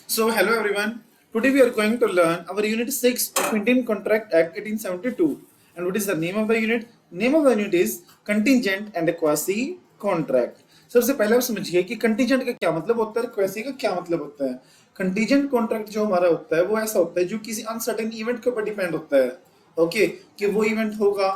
So, hello everyone. Today we are going to learn our Unit 6 of Indian Contract Act 1872. And what is the name of the unit? Name of the unit is Contingent and Quasi Contract. सबसे पहले आप समझिए कि contingent का क्या मतलब होता है, क्वेसी का क्या मतलब होता है। कंटीजेंट कॉन्ट्रैक्ट जो हमारा होता है वो ऐसा होता है जो किसी अनसर्टेन इवेंट के ऊपर डिपेंड होता है। ओके, कि वो इवेंट होगा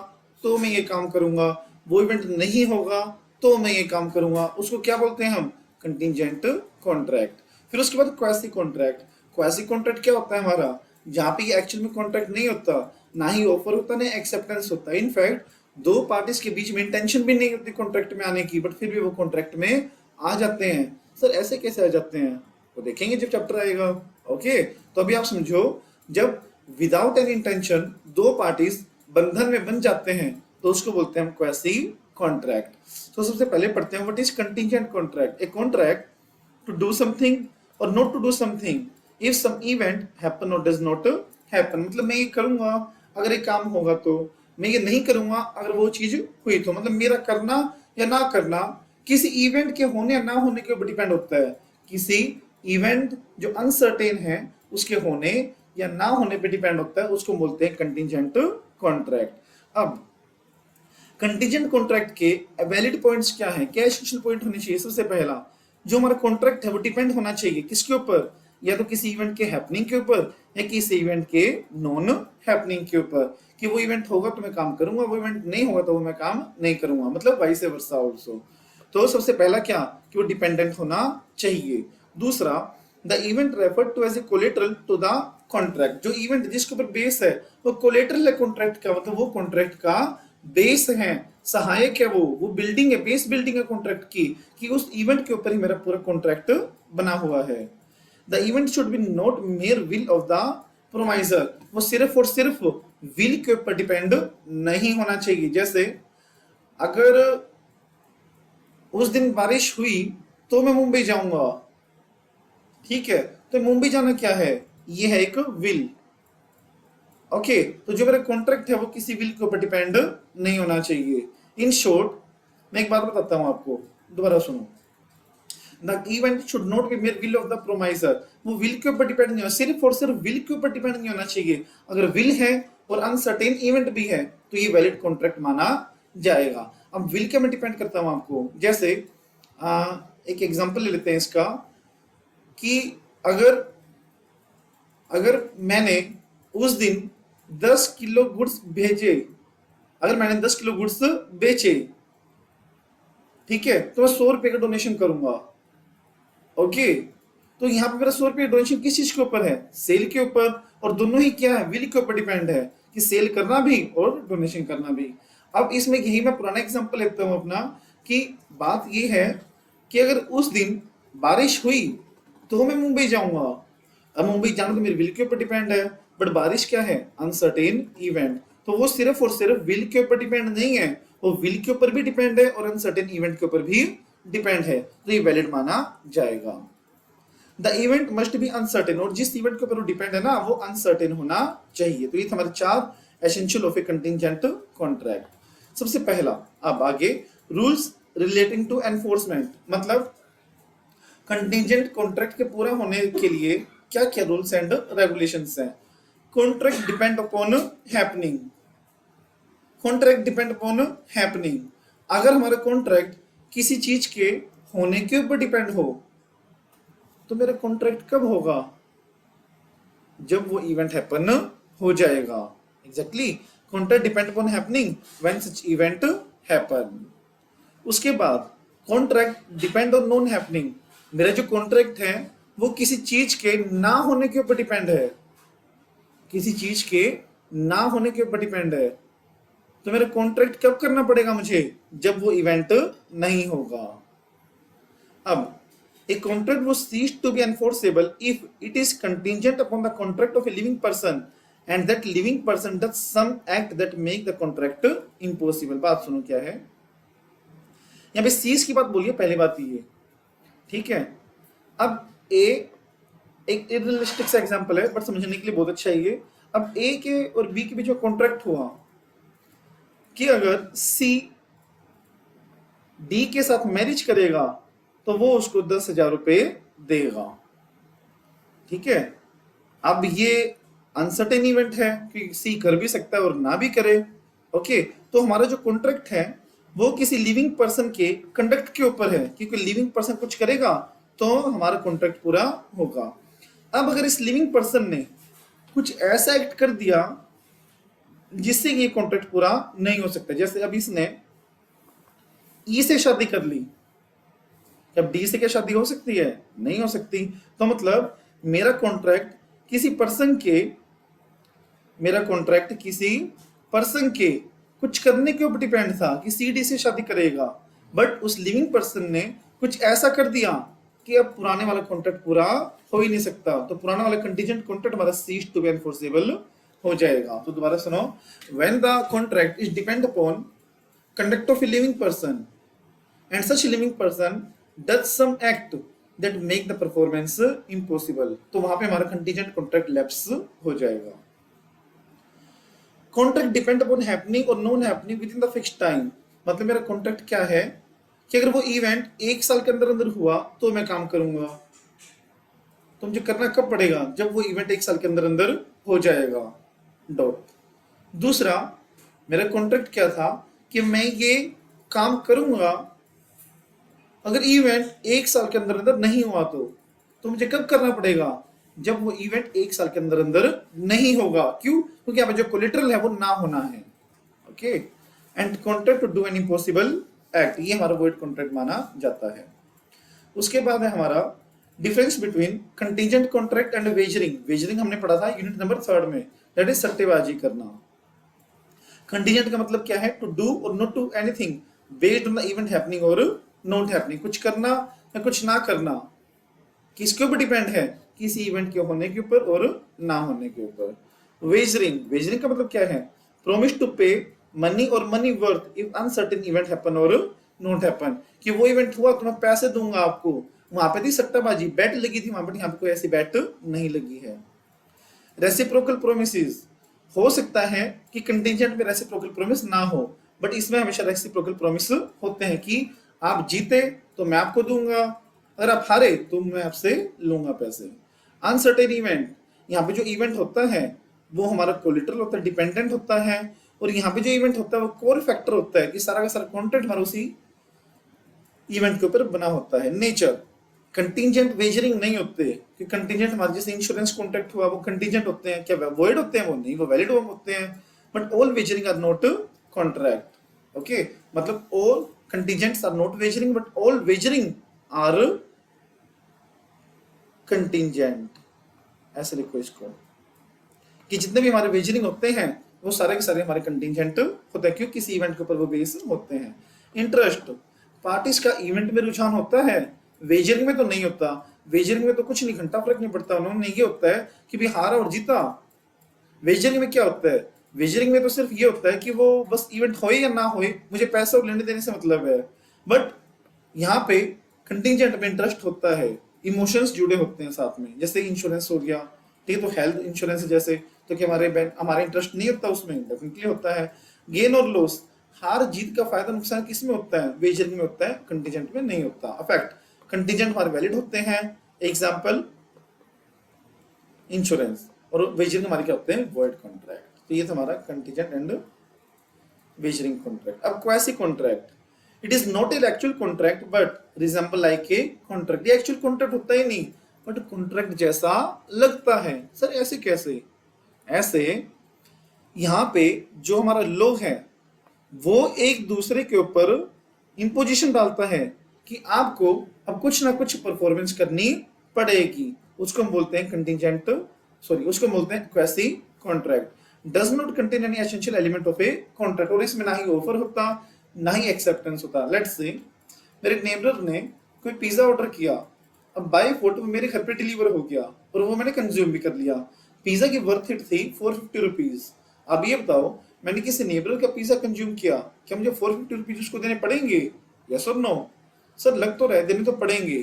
तो मैं ये काम करूंगा, वो इवेंट नहीं होगा तो मैं ये काम करूंगा, उसको क्या बोलते हैं हम? Contingent contract. फिर उसके बाद क्वासी कॉन्ट्रैक्ट। क्वासी कॉन्ट्रैक्ट क्या होता है हमारा? जहां पे एक्चुअल में कॉन्ट्रैक्ट नहीं होता, ना ही ऑफर होता, ना एक्सेप्टेंस होता है। इनफैक्ट दो पार्टीज के बीच में इंटेंशन भी नहीं होती कॉन्ट्रैक्ट में आने की, बट फिर भी वो कॉन्ट्रैक्ट में आ जाते हैं। सर ऐसे कैसे आ जाते हैं? तो देखेंगे जब चैप्टर आएगा। ओके, तो अभी आप समझो, जब विदाउट एनी इंटेंशन दो पार्टीज बंधन में बन जाते हैं तो उसको बोलते हैं हम क्वासी कॉन्ट्रैक्ट। तो सबसे पहले पढ़ते हैं what is contingent contract. A contract to do something or not to do something if some event happen or does not happen। मतलब मैं ये करूंगा अगर ये काम होगा तो, मैं ये नहीं करूंगा अगर वो चीज हुई तो। मतलब मेरा करना या ना करना किसी इवेंट के होने या ना होने के ऊपर डिपेंड होता है। किसी इवेंट जो अनसर्टेन है उसके होने या ना होने पे डिपेंड होता है, उसको बोलते हैं कंटीजेंट कॉन्ट्रैक्ट। अब कंटीजेंट कॉन्ट्रैक्ट के वैलिड पॉइंट्स क्या हैं, क्या एसेंशियल पॉइंट होने चाहिए? सबसे पहला, जो हमारा कॉन्ट्रैक्ट है वो डिपेंड होना चाहिए किसके ऊपर? या तो किसी इवेंट के हैपनिंग के ऊपर या किसी इवेंट के नॉन हैपनिंग के ऊपर। कि वो इवेंट होगा तो मैं काम करूंगा, वो इवेंट नहीं होगा तो वो मैं काम नहीं करूंगा, मतलब वाइस वर्सा आल्सो। तो सबसे पहला क्या, कि वो डिपेंडेंट होना चाहिए। दूसरा, the event refer to as a collateral to the contract. जो इवेंट जिसके ऊपर बेस है वो कोलेटरल है कॉन्ट्रैक्ट का, मतलब वो कॉन्ट्रैक्ट का बेस है, सहायक है, वो बिल्डिंग है, बेस बिल्डिंग है कॉन्ट्रैक्ट की, कि उस इवेंट के ऊपर ही मेरा पूरा कॉन्ट्रैक्ट बना हुआ है। The event should be not mere will of the promisor. वो सिर्फ और सिर्फ विल के ऊपर डिपेंड नहीं होना चाहिए। जैसे अगर उस दिन बारिश हुई तो मैं मुंबई जाऊंगा, ठीक है, तो मुंबई जाना क्या है? ये है एक विल। ओके, तो जो मेरा कॉन्ट्रैक्ट है वो किसी विल के ऊपर डिपेंड नहीं होना चाहिए। इन शॉर्ट, मैं एक बात बताता हूं आपको, दोबारा सुनो। The event should not be mere will of the promisor. वो विल के ऊपर डिपेंड नहीं हो, सिर्फ और सिर्फ विल के ऊपर डिपेंड नहीं होना चाहिए। अगर विल है और अनसर्टेन इवेंट भी है तो ये वैलिड कॉन्ट्रैक्ट माना जाएगा। अब विल के में डिपेंड करता हूं आपको। जैसे एक एग्जांपल ले लेते हैं इसका, कि अगर अगर मैंने उस दिन 10 किलो गुड्स भेजे, अगर मैंने 10 किलो गुड्स बेचे, ठीक है, तो मैं 100 रुपए का डोनेशन करूंगा। ओके, तो यहाँ पे मेरा 100 रुपये डोनेशन किस चीज के ऊपर है? सेल के ऊपर। और दोनों ही क्या है? विल के ऊपर डिपेंड है, कि सेल करना भी और डोनेशन करना भी। अब इसमें यही मैं पुराना एग्जांपल लेता हूं अपना, कि बात ये है कि अगर उस दिन बारिश हुई तो मैं मुंबई जाऊंगा। अब मुंबई जाना तो मेरे विल के ऊपर डिपेंड है, बट बारिश क्या है? Uncertain event. तो वो सिर्फ और सिर्फ विल के ऊपर डिपेंड नहीं है, वो विल के ऊपर भी डिपेंड है और अनसर्टेन इवेंट के ऊपर भी डिपेंड है, तो ये वैलिड माना जाएगा। The event must be uncertain, और जिस इवेंट के ऊपर वो डिपेंड है ना वो अनसर्टेन होना चाहिए। तो ये हमारे 4 essential of A contingent contract. सबसे पहला, अब आगे रूल्स रिलेटिंग टू एनफोर्समेंट। मतलब कंटिजेंट कॉन्ट्रैक्ट के पूरा होने के लिए क्या क्या रूल्स एंड रेगुलेशंस हैं। Contract depend upon happening. Contract depend upon happening. अगर हमारा कॉन्ट्रैक्ट किसी चीज के होने के ऊपर डिपेंड हो तो मेरा कॉन्ट्रैक्ट कब होगा? जब वो इवेंट हैपन हो जाएगा। Exactly, contract depend upon happening when such event happen. उसके बाद contract depend on non happening. मेरा जो कॉन्ट्रैक्ट है वो किसी चीज के ना होने के ऊपर डिपेंड है, किसी चीज के ना होने के ऊपर डिपेंड है। तो मेरा कॉन्ट्रैक्ट कब करना पड़ेगा मुझे? जब वो इवेंट नहीं होगा। अब a contract was ceased to be enforceable if it is contingent upon the contract of a living person and that living person does some act that make the contract impossible। बात सुनो क्या है यहाँ पे, seize की बात बोलिए, पहली बात ये, ठीक है। अब ए एक इररियलिस्टिक सा एग्जांपल है बट समझने के लिए बहुत अच्छा है ये। अब ए के और बी के बीच में कॉन्ट्रैक्ट हुआ कि अगर सी डी के साथ मैरिज करेगा तो वो उसको 10,000 रुपए देगा, ठीक है। अब ये अनसर्टेन इवेंट है कि सी कर भी सकता है और ना भी करे। ओके, तो हमारा जो कॉन्ट्रैक्ट है वो किसी लिविंग पर्सन के कंडक्ट के ऊपर है, क्योंकि लिविंग पर्सन कुछ करेगा तो हमारा कॉन्ट्रैक्ट पूरा होगा। अब अगर इस लिविंग पर्सन ने कुछ ऐसा एक्ट कर दिया जिससे ये कॉन्ट्रैक्ट पूरा नहीं हो सकता, जैसे अब इसने ई से शादी कर ली, अब डी से क्या शादी हो सकती है? नहीं हो सकती। तो मतलब मेरा कॉन्ट्रैक्ट किसी पर्सन के मेरा कॉन्ट्रैक्ट किसी पर्सन के कुछ करने के ऊपर डिपेंड था कि सी डी से शादी करेगा, बट उस लिविंग पर्सन ने कुछ ऐसा कर दिया कि अब पुराने वाला कॉन्ट्रैक्ट पूरा हो ही नहीं सकता, तो पुराना वाला कंटीजेंट कॉन्ट्रैक्ट हमारा सीज टू बी एनफोर्सेबल हो जाएगा। तो दोबारा सुनो, when the contract is depend upon conduct of a living person and such living person does some act that make the performance impossible, तो वहां पे हमारा contingent contract lapse हो जाएगा। कॉन्ट्रैक्ट डिपेंड अपॉन हैपनिंग और non happening with in the fixed time, मतलब मेरा contract क्या है कि अगर वो इवेंट एक साल के अंदर अंदर हुआ तो मैं काम करूंगा, तो मुझे करना कब पड़ेगा? जब वो इवेंट एक साल के अंदर अंदर हो जाएगा। डॉट। दूसरा, मेरा कॉन्ट्रैक्ट क्या था कि मैं ये काम करूंगा, अगर इवेंट एक साल के अंदर अंदर नहीं हुआ तो मुझे कब करना पड़ेगा? जब वो इवेंट एक साल के अंदर अंदर नहीं होगा। क्यों? क्योंकि यहाँ पे जो कोलेटरल है वो ना होना है। Okay, and contract to do an impossible act, ये हमारा वॉइड कॉन्ट्रैक्ट माना जाता है। उसके बाद है हमारा difference between contingent contract and wagering. Wagering हमने पढ़ा था यूनिट नंबर 3 में, दैट इज सट्टेबाजी करना। कंटीजेंट का मतलब क्या है? टू डू और not to anything based on the event happening और नॉट हैपनिंग, कुछ करना या कुछ ना करना किसके ऊपर डिपेंड है? किसी इवेंट के होने के ऊपर और ना होने के ऊपर। वेजरिंग, वेजरिंग का मतलब क्या है? प्रॉमिस टू पे मनी और money worth if uncertain event happen और नॉट हैपन, कि वो इवेंट हुआ तो मैं पैसे दूंगा आपको। वहां पे थी सट्टाबाजी, बैट लगी थी वहां पर, यहाँ पे कोई ऐसी बैट नहीं लगी है। रेसिप्रोकल प्रोमिसेस, हो सकता है कि कंटिजेंट में रेसिप्रोकल प्रॉमिस ना हो, बट इसमें हमेशा रेसिप्रोकल प्रॉमिस होते हैं कि आप जीते तो मैं आपको दूंगा, अगर आप हारे तो मैं आपसे लूंगा पैसे। अनसर्टेन इवेंट, यहाँ पे जो इवेंट होता है वो हमारा कोलेटरल होता है, डिपेंडेंट होता है, और यहाँ पे जो इवेंट होता है वो कोर फैक्टर होता है कि सारा का सारा कॉन्ट्रैक्ट हमारा उसी इवेंट के ऊपर बना होता है। नेचर, कंटीजेंट वेजरिंग नहीं होते कि कंटीजेंट हमारे जैसे इंश्योरेंस कॉन्ट्रैक्ट हुआ वो कंटीजेंट होते हैं, क्या वॉइड होते हैं? वो नहीं, वो वैलिड होते हैं। But all wagering are not contract. Okay, मतलब all contingents are not wagering but all wagering are contingent. ऐसे लिखो इसको कि जितने भी हमारे वेजरिंग होते हैं वो सारे के सारे हमारे कंटीजेंट होते हैं, क्यों? किसी इवेंट के ऊपर वो बेस होते हैं। इंटरेस्ट, पार्टीज का इवेंट में रुझान होता है, वेजरिंग में तो नहीं होता। वेजरिंग में तो कुछ नहीं, घंटा फर्क नहीं पड़ता। उन्होंने ये होता है कि भी हारा और जीता। वेजरिंग में क्या होता है? वेजरिंग में तो सिर्फ ये होता है कि वो बस इवेंट होए या ना होए, मुझे पैसा और लेने देने से मतलब है। बट यहाँ पे कंटीजेंट में इंटरेस्ट होता है, इमोशंस जुड़े होते हैं साथ में, जैसे इंश्योरेंस हो गया, ठीक है, तो हेल्थ इंश्योरेंस जैसे, तो कि हमारा इंटरेस्ट नहीं होता उसमें? डेफिनेटली होता है। गेन और लॉस, हार जीत का फायदा नुकसान किस में होता है? वेजरिंग में होता है, कंटीजेंट में नहीं होता। अफेक्ट, कंटीजेंट हमारे वैलिड होते हैं, एग्जाम्पल इंश्योरेंस, और वेजरिंग हमारे क्या होते हैं? Void contract. तो ये था हमारा कंटीजेंट एंड वेजरिंग कॉन्ट्रैक्ट। अब quasi contract, it is not an actual contract but resemble like a contract. ये एक्चुअल कॉन्ट्रैक्ट होता ही नहीं बट कॉन्ट्रैक्ट जैसा लगता है। सर ऐसे कैसे? ऐसे यहाँ पे जो हमारा लॉ है वो एक दूसरे के ऊपर इंपोजिशन डालता है कि आपको अब कुछ ना कुछ परफॉर्मेंस करनी पड़ेगी, उसको हम बोलते हैं कंटीजेंट, सॉरी उसको बोलते हैं quasi contract. Does not contain any essential element of a contract, और इसमें ना ही ऑफर होता ना ही एक्सेप्टेंस होता। लेट्स से मेरे नेबर ने कोई पिज्जा ऑर्डर किया, अब बाय फोटो मेरे घर पे डिलीवर हो गया और वो मैंने कंज्यूम भी कर लिया। पिज्जा की वर्थ इट थी 450 रुपीज। अब ये बताओ, मैंने किसी नेबर का पिज्जा कंज्यूम किया, क्या मुझे 450 रुपीज उसको देने पड़ेंगे? यस और नो? सर लग तो रहे देने तो पड़ेंगे।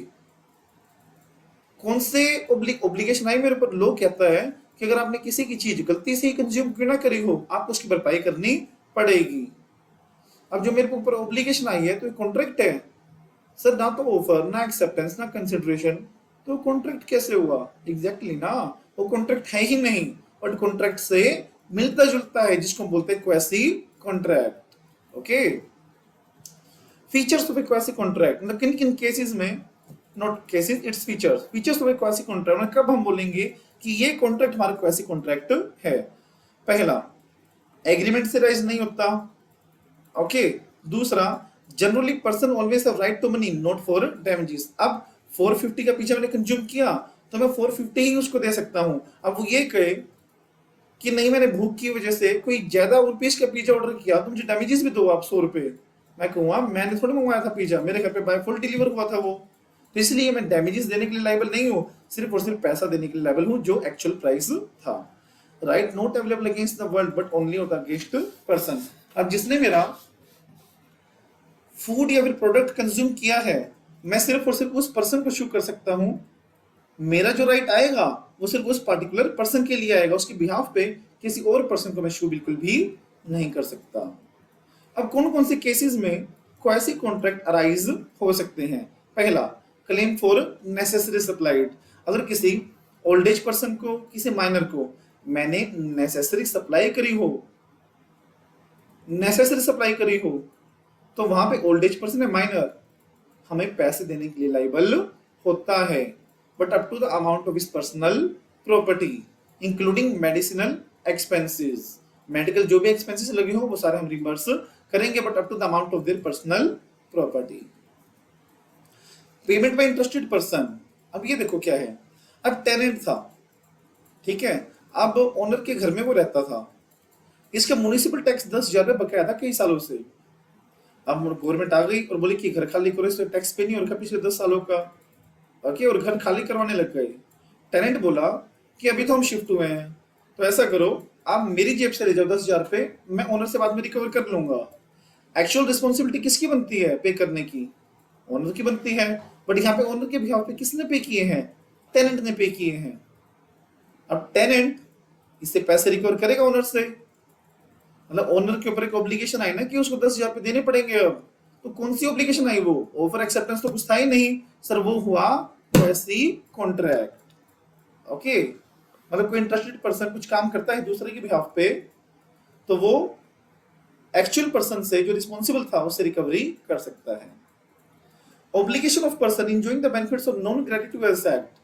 कौन से ओब्लिगेशन आई मेरे ऊपर? लो कहता है कि अगर आपने किसी की चीज गलती से ही कंज्यूम क्यों ना करी हो, आपको उसकी भरपाई करनी पड़ेगी। अब जो मेरे ऊपर ओब्लिगेशन आई है तो ये कॉन्ट्रैक्ट है सर, ना तो ऑफर ना एक्सेप्टेंस ना कंसिडरेशन, तो कॉन्ट्रैक्ट कैसे हुआ? एग्जैक्टली ना, वो कॉन्ट्रैक्ट है ही नहीं, बट कॉन्ट्रैक्ट से मिलता जुलता है, जिसको हम बोलते हैं quasi contract. Okay, features of A quasi contract, मतलब किन किन केसेस में, not cases, its features, features of A quasi contract, मतलब कब हम बोलेंगे कि ये कॉन्ट्रैक्ट हमारा क्वासी कॉन्ट्रैक्ट है। पहला, एग्रीमेंट से राइज नहीं होता। ओके, दूसरा, generally person always have right to money not for damages. अब 450 का पिज्जा मैंने कंज्यूम किया तो मैं 450 ही उसको दे सकता हूं। अब वो ये कहे कि नहीं, मैंने भूख की वजह से कोई ज्यादा रुपीस का पिज्जा ऑर्डर किया तो मुझे डैमेजेस भी दो आप 100 रुपए, मैं कहूँगा मैंने थोड़ी मंगवाया था पिज्जा, मेरे घर पे बाय फुल डिलीवर हुआ था वो, तो इसलिए मैं डैमेजेस देने के लिए लायबल नहीं हूँ, सिर्फ और सिर्फ पैसा देने के लिए लायबल हूँ जो एक्चुअल प्राइस था। Right not available against the world but only of the against person. अब जिसने मेरा फूड या फिर प्रोडक्ट कंज्यूम किया है, मैं सिर्फ और सिर्फ उस पर्सन को शू कर सकता हूं। मेरा जो राइट आएगा वो सिर्फ उस पर्टिकुलर पर्सन के लिए आएगा, उसके बिहाफ पे किसी और पर्सन को मैं शू बिल्कुल भी नहीं कर सकता। अब कौन कौन से केसेस में क्वासी कॉन्ट्रैक्ट अराइज हो सकते हैं? पहला, क्लेम फॉर नेसेसरी सप्लाइड। अगर किसी ओल्ड एज पर्सन को, किसी माइनर को मैंने नेसेसरी सप्लाई करी हो, नेसेसरी सप्लाई करी हो, तो वहां पे ओल्ड एज पर्सन है माइनर, हमें पैसे देने के लिए लाइबल होता है, but up to the amount of his personal property including medicinal expenses. Medical जो भी एक्सपेंसेस लगे हो वो सारे हम रिमबर्स करेंगे, but up to the amount of their personal property. Payment by interested person. अब ये देखो क्या है, अब टेनेंट था, ठीक है, अब ओनर के घर में वो रहता था, इसका म्युनिसिपल टैक्स 10,000 बकाया था कई सालों से। अब गवर्नमेंट आ गई और बोली कि घर खाली करो, इसलिए टैक्स पे नहीं हो रखा पिछले 10 सालों का। ओके, और घर खाली करवाने लग गए। टेनेंट बोला कि अभी तो हम शिफ्ट हुए हैं, तो ऐसा करो आप मेरी जेब से ले जाओ 10,000 रुपए, मैं ओनर से बाद में रिकवर कर लूंगा। एक्चुअल रिस्पॉन्सिबिलिटी किसकी बनती है पे करने की? ओनर की बनती है, बट यहाँ पे ओनर के बिहाफ पे किसने पे किए हैं? टेनेंट ने पे किए हैं। अब टेनेंट इससे पैसे रिकवर करेगा ओनर से, मतलब ओनर के ऊपर एक ऑब्लिगेशन आई ना कि उसको 10,000 रुपए देने पड़ेंगे। अब तो कौन सी ऑब्लिगेशन आई? वो ऑफर एक्सेप्टेंस तो कुछ था ही नहीं सर, वो हुआ क्वासी कॉन्ट्रैक्ट। ओके, मतलब कोई इंटरेस्टेड पर्सन कुछ काम करता है दूसरे के बिहाफ पे, तो वो एक्चुअल पर्सन से जो रिस्पॉन्सिबल था उससे रिकवरी कर सकता है। Obligation of person enjoying the benefits of non gratuitous act.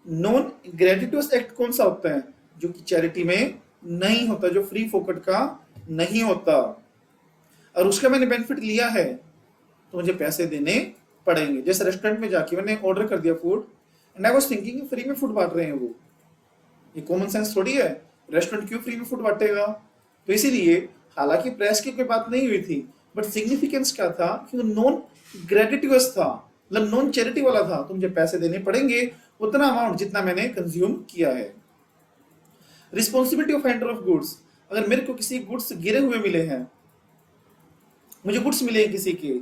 Non gratuitous act कौन सा होता है? जो कि चैरिटी में नहीं होता, जो फ्री फोकट का नहीं होता, और उसका मैंने बेनिफिट लिया है तो मुझे पैसे देने पड़ेंगे। जैसे रेस्टोरेंट में जाके मैंने ऑर्डर कर दिया food and I was thinking free में फूड बांट रहे हैं वो, ये कॉमन सेंस थोड़ी है, रेस्टोरेंट क्यों फ्री में फूड बांटेगा? तो इसीलिए हालांकि प्रेस की कोई बात नहीं हुई थी, बट सिग्निफिकेंस क्या था कि वो नॉन ग्रेटिट्यूअस था, मतलब नॉन चैरिटी वाला था, तो मुझे पैसे देने पड़ेंगे उतना अमाउंट जितना मैंने कंज्यूम किया है। Responsibility of handler of goods. अगर मेरे को किसी गुड्स गिरे हुए मिले हैं, मुझे गुड्स मिले हैं किसी के,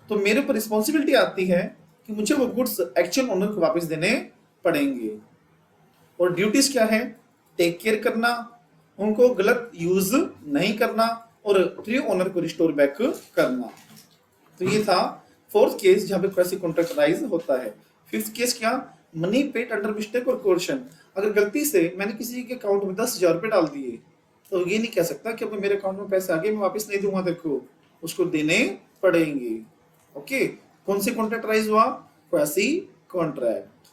तो मेरे ऊपर रिस्पॉन्सिबिलिटी आती है कि मुझे वो गुड्स एक्चुअल ओनर को वापस देने पड़ेंगे। और ड्यूटीज क्या है? टेक केयर करना, उनको गलत यूज नहीं करना और ट्रू ओनर को रिस्टोर बैक करना। तो ये था फोर्थ केस जहां पे क्वासी कॉन्ट्रैक्ट राइज होता है। फिफ्थ केस क्या? मनी पेड अंडर मिस्टेक और कोर्शन। अगर गलती से मैंने किसी के अकाउंट में 10,000 रुपए डाल दिए तो ये नहीं कह सकता कि अब मेरे अकाउंट में पैसे आ गए मैं वापस नहीं दूंगा, देखो उसको देने पड़ेंगे। ओके, कौन से कॉन्ट्रैक्ट राइज हुआ? Quasi contract.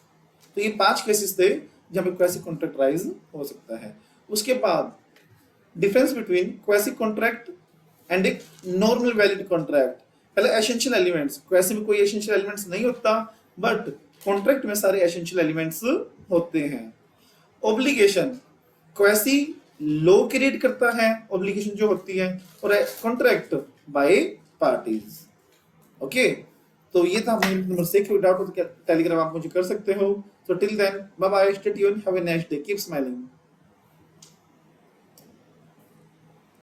तो ये 5 केसेस थे जहां पे क्वासी कॉन्ट्रैक्ट राइज हो सकता है। उसके बाद difference between quasi contract and एक नॉर्मल वैलिड कॉन्ट्रैक्ट। पहले एसेंशियल एलिमेंट्स, क्वासी में कोई एसेंशियल एलिमेंट्स नहीं होता, बट कॉन्ट्रैक्ट में सारे एसेंशियल एलिमेंट्स होते हैं। ऑब्लिगेशन, क्वासी लॉ क्रिएट करता है ऑब्लिगेशन जो होती है, और कॉन्ट्रैक्ट बाय पार्टीज। ओके, तो ये था नंबर 6। कोई डाउट हो तो टेलीग्राम आप मुझे कर सकते हो। तो till then bye bye, stay tuned, have a nice day, keep smiling.